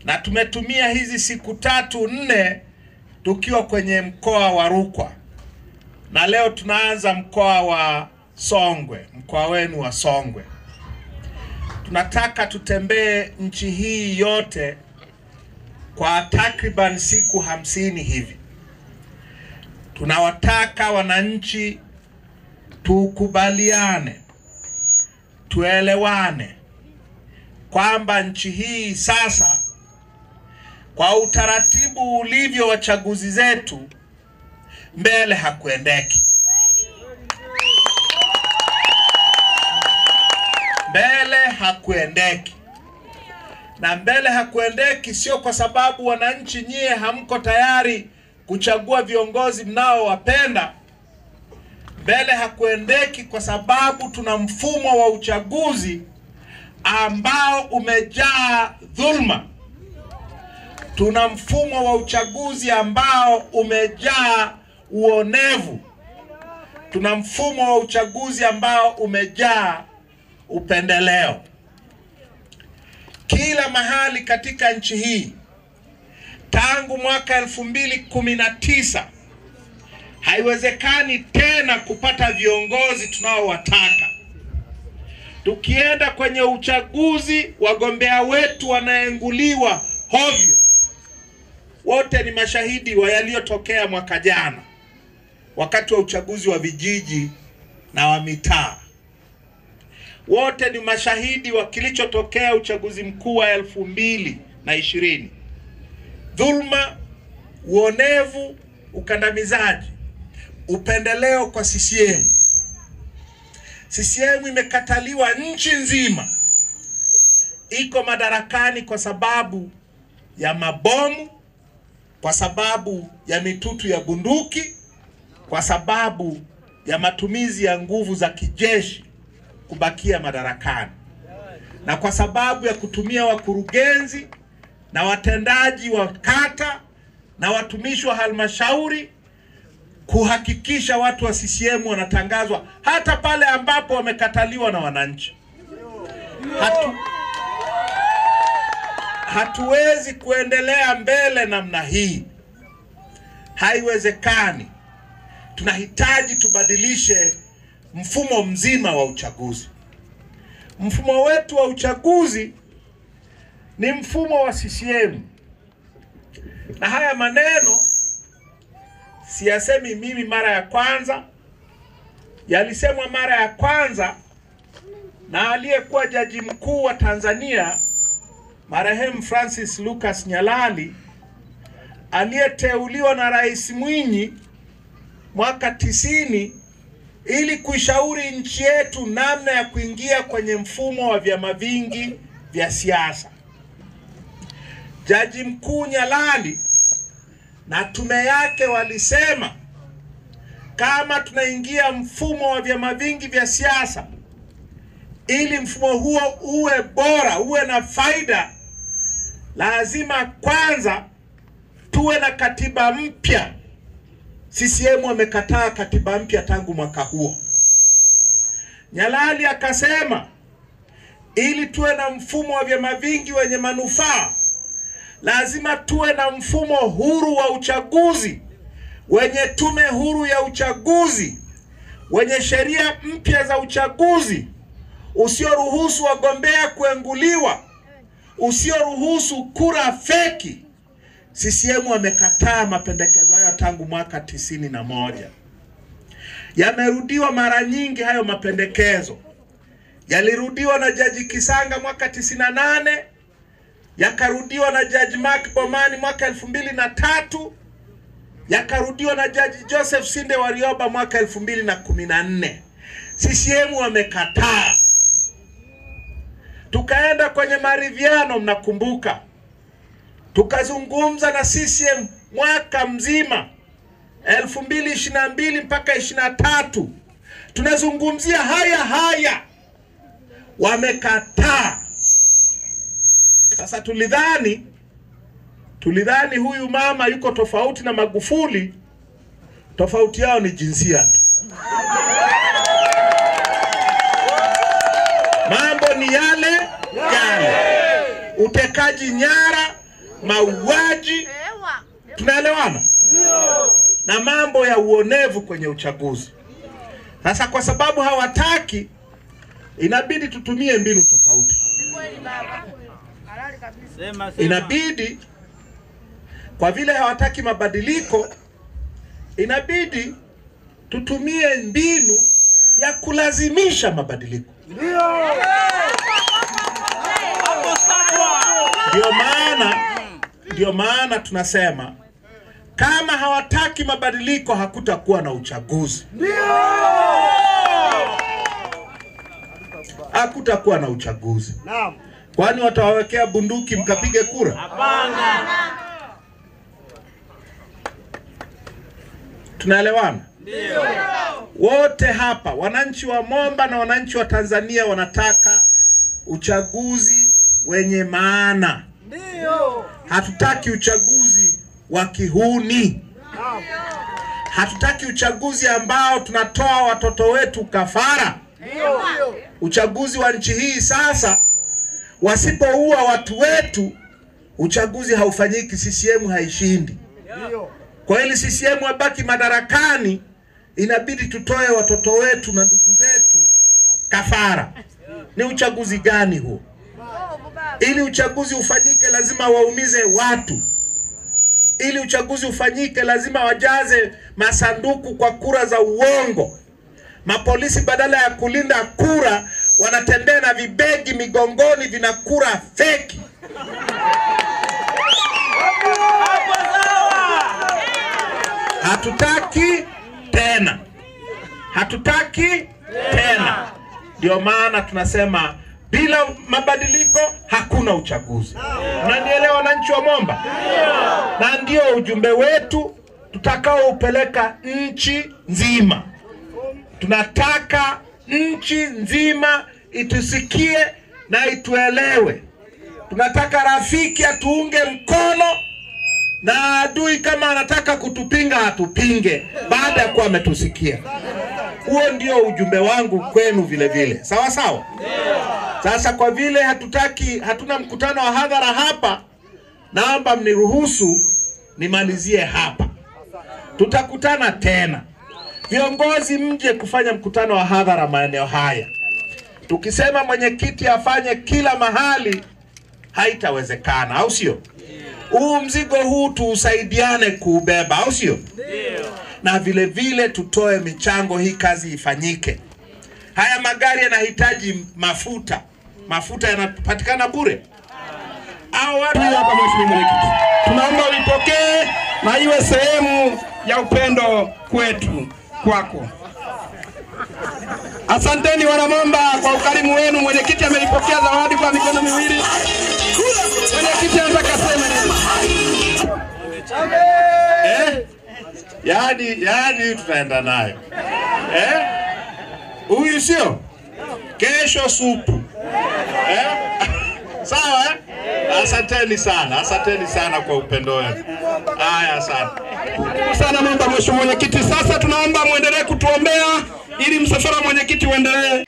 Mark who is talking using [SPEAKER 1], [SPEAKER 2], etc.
[SPEAKER 1] na tumetumia hizi siku 3-4 tukiwa kwenye mkoa wa Rukwa, na leo tunaanza mkoa wa Songwe, mkoa wenu wa Songwe. Tunataka tutembee nchi hii yote kwa takriban siku 50 hivi. Tunawataka wananchi tukubaliane, tuelewane kwamba nchi hii sasa, kwa utaratibu ulivyo wa chaguzi zetu, mbele hakuendeki. Mbele hakuendeki. Na mbele hakuendeki sio kwa sababu wananchi nyie hamko tayari kuchagua viongozi mnaowapenda. Mbele hakuendeki kwa sababu tuna mfumo wa uchaguzi ambao umejaa dhulma. Tuna mfumo wa uchaguzi ambao umejaa uonevu. Tuna mfumo wa uchaguzi ambao umejaa upendeleo. Kila mahali katika nchi hii tangu mwaka 2019 haiwezekani tena kupata viongozi tunaowataka. Tukienda kwenye uchaguzi, wagombea wetu wanaenguliwa hovyo. Wote ni mashahidi wa yaliyotokea mwaka jana wakati wa uchaguzi wa vijiji na wa mitaa. Wote ni mashahidi wa kilichotokea uchaguzi mkuu wa 2020. Dhulma, uonevu, ukandamizaji, upendeleo kwa CCM. CCM imekataliwa nchi nzima. Iko madarakani kwa sababu ya mabomu, kwa sababu ya mitutu ya bunduki, kwa sababu ya matumizi ya nguvu za kijeshi kubakia madarakani, na kwa sababu ya kutumia wakurugenzi na watendaji wa kata na watumishi wa halmashauri kuhakikisha watu wa CCM wanatangazwa hata pale ambapo wamekataliwa na wananchi. Hatuwezi kuendelea mbele namna hii. Haiwezekani. Tunahitaji tubadilishe mfumo mzima wa uchaguzi. Mfumo wetu wa uchaguzi ni mfumo wa CCM. Na haya maneno siyasemi mimi mara ya kwanza. Yalisemwa mara ya kwanza na aliyekuwa jaji mkuu wa Tanzania, marehemu Francis Lucas Nyalali, aliyeteuliwa na Rais Mwinyi mwaka 90 ili kuishauri nchi yetu namna ya kuingia kwenye mfumo wa vyama vingi vya siasa. Jaji mkuu Nyalali na tume yake walisema kama tunaingia mfumo wa vyama vingi vya siasa, ili mfumo huo uwe bora, uwe na faida, lazima kwanza tuwe na katiba mpya. CCM wamekataa katiba mpya tangu mwaka huo. Nyalali akasema ili tuwe na mfumo wa vyama vingi wenye manufaa, lazima tuwe na mfumo huru wa uchaguzi, wenye tume huru ya uchaguzi, wenye sheria mpya za uchaguzi, usioruhusu wagombea kuenguliwa, usioruhusu kura feki. CCM wamekataa mapendekezo hayo tangu mwaka 91. Yamerudiwa mara nyingi hayo mapendekezo. Yalirudiwa na Jaji Kisanga mwaka 98, yakarudiwa na Jaji Mark Bomani mwaka 2003, yakarudiwa na Jaji Joseph Sinde Warioba mwaka 2014. CCM wamekataa. Tukaenda kwenye maridhiano, mnakumbuka. Tukazungumza na CCM mwaka mzima 2022 mpaka 23. Tunazungumzia haya. Wamekataa. Sasa tulidhani huyu mama yuko tofauti na Magufuli. Tofauti yao ni jinsia tu. Mambo ni yale. Utekaji nyara, mauaji, tunaelewana? Na mambo ya uonevu kwenye uchaguzi. Sasa kwa sababu hawataki, inabidi tutumie mbinu tofauti. Inabidi, kwa vile hawataki mabadiliko, inabidi tutumie mbinu ya kulazimisha mabadiliko. Ndio maana tunasema kama hawataki mabadiliko hakutakuwa na uchaguzi. Hakutakuwa na uchaguzi. Kwani watawawekea bunduki mkapige kura? Hapana. Tunaelewana? Ndio. Wote hapa, wananchi wa Momba na wananchi wa Tanzania, wanataka uchaguzi wenye maana. Ndio. Hatutaki uchaguzi wa kihuni. Hatutaki uchaguzi ambao tunatoa watoto wetu kafara. Ndio. Uchaguzi wa nchi hii sasa, wasipoua watu wetu, uchaguzi haufanyiki, CCM haishindi. Kwa ili CCM wabaki madarakani, inabidi tutoe watoto wetu na ndugu zetu kafara. Ni uchaguzi gani huo? Ili uchaguzi ufanyike lazima waumize watu. Ili uchaguzi ufanyike lazima wajaze masanduku kwa kura za uongo. Mapolisi badala ya kulinda kura wanatembea na vibegi migongoni vina kura feki. Hatutaki tena. Hatutaki tena. Ndio maana tunasema bila mabadiliko hakuna uchaguzi. Unanielewa wananchi wa Momba? Na ndio ujumbe wetu tutakao upeleka nchi nzima. Tunataka nchi nzima itusikie na ituelewe. Tunataka rafiki atuunge mkono na adui kama anataka kutupinga atupinge baada ya kuwa ametusikia. Huo ndio ujumbe wangu kwenu vile vile. Sawa sawa? Sasa kwa vile hatuna mkutano wa hadhara hapa, naomba mniruhusu nimalizie hapa. Tutakutana tena. Viongozi mje kufanya mkutano wa hadhara maeneo haya. Tukisema mwenyekiti afanye kila mahali haitawezekana, au sio? Huu mzigo huu tuusaidiane kuubeba, au sio? Na vile vile tutoe michango hii kazi ifanyike. Haya magari yanahitaji mafuta. Mafuta yanapatikana bure? Au hapa mheshimiwa mwenyekiti, tunaomba ulipokee na iwe sehemu ya upendo kwetu kwako. Asanteni wana Momba kwa ukarimu wenu. Mwenyekiti amelipokea zawadi kwa mikono miwili. Mwenyekiti anataka sema nini? Yaani tutaenda nayo. Huyu sio? Kesho supu. Sawa? Asanteni sana kwa upendo wenu. Haya, asante sana Momba mheshimiwa mwenyekiti. Sasa tunaomba muendelee kutuombea ili msafara mwenyekiti uendelee.